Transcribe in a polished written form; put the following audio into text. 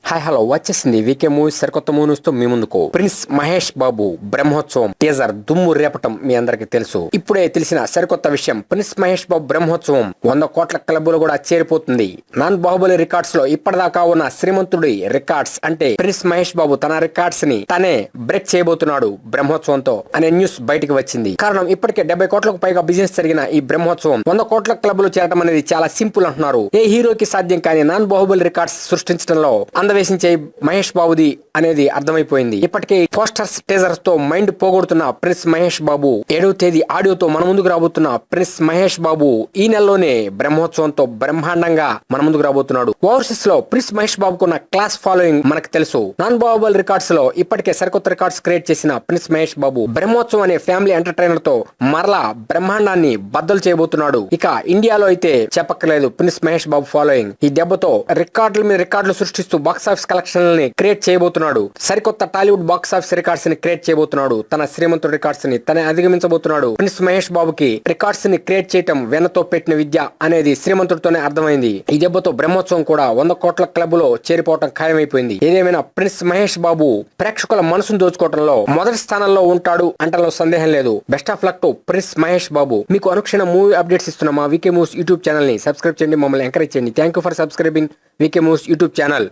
Hi hello వచ్చేసింది వీకే movies సరికొత్త movies తో మీ ముందుకు. ప్రిన్స్ మహేష్ బాబు బ్రహ్మోత్సవం టీజర్ దుమ్ము రేపటం మీ అందరికి తెలుసు. ఇప్పుడే తెలిసిన సరికొత్త విషయం, ప్రిన్స్ మహేష్ బాబు బ్రహ్మోత్సవం 100 కోట్ల క్లబ్లు కూడా చేరిపోతుంది. నాన్ బాహుబలి రికార్డ్స్ లో ఇప్పటిదాకా ఉన్న శ్రీమంతుడి రికార్డ్స్ అంటే ప్రిన్స్ మహేష్ బాబు తన రికార్డ్స్ ని తనే బ్రేక్ చేయబోతున్నాడు బ్రహ్మోత్సవంతో అనే న్యూస్ బయటికి వచ్చింది. కారణం ఇప్పటికే 70 కోట్లకు పైగా బిజినెస్ జరిగిన ఈ బ్రహ్మోత్సవం 100 కోట్ల క్లబ్లు చేరడం అనేది చాలా సింపుల్ అంటున్నారు. ఏ హీరోకి సాధ్యం కానీ నాన్ బాహుబలి రికార్డ్స్ సృష్టించడంలో అందవేసించే మహేష్ బాబుది అనేది అర్థమైపోయింది. ఇప్పటికే పోస్టర్స్ టీజర్స్ తో మైండ్ పోగొడుతున్న ప్రిన్స్ మహేష్ బాబు 7వ తేదీ ఆడియోతో మన ముందుకు రాబోతున్న ప్రిన్స్ మహేష్ బాబు ఈ నెలలోనే బ్రహ్మోత్సవంతో బ్రహ్మాండంగా మన ముందుకు రాబోతున్నాడు. ఓవర్సీస్ లో ప్రిన్స్ మహేష్ బాబుకున్న క్లాస్ ఫాలోయింగ్ మనకు తెలుసు. నాన్ బాహుబలి రికార్డ్స్ లో ఇప్పటికే సరికొత్త రికార్డ్స్ క్రియేట్ చేసిన ప్రిన్స్ మహేష్ బాబు బ్రహ్మోత్సవం అనే ఫ్యామిలీ ఎంటర్టైనర్ తో మరలా బ్రహ్మాండాన్ని బద్దలు చేయబోతున్నాడు. ఇక ఇండియాలో అయితే చెప్పక్కర్లేదు ప్రిన్స్ మహేష్ బాబు ఫాలోయింగ్. ఈ దెబ్బతో రికార్డుల మీద రికార్డులు సృష్టిస్తూ బాక్స్ ఆఫీస్ కలెక్షన్ ని క్రియేట్ చేయబోతున్నాడు. సరికొత్త టాలీవుడ్ బాక్స్ ఆఫీస్ రికార్డ్స్ ని క్రియేట్ చేయబోతున్నాడు. తన శ్రీమంతుడి రికార్డ్స్ ని తనే అధిగమించబోతున్నాడు. ప్రిన్స్ మహేష్ బాబుకి రికార్డ్స్ ని క్రియేట్ చేయటం వెనతో పెట్టిన విద్య అనేది శ్రీమంతుడితోనే అర్థమైంది. ఈ దెబ్బతో బ్రహ్మోత్సవం కూడా 100 కోట్ల క్లబ్ లో చేరిపోవటం ఖాయమైపోయింది. ఏదేమైనా ప్రిన్స్ మహేష్ బాబు ప్రేక్షకుల మనసును దోచుకోవడంలో మొదటి స్థానంలో ఉంటాడు అంటలో సందేహం లేదు. Best of luck to prince Mahesh Babu. మీకు అనుక్షణం మూవీ అప్డేట్స్ ఇస్తున్న మా వీకే మూవీస్ యూట్యూబ్ ఛానల్ ని సబ్స్క్రైబ్ చేయండి, మమ్మల్ని ఎంకరేజ్ చేయండి. Thank you for subscribing VK movies YouTube channel.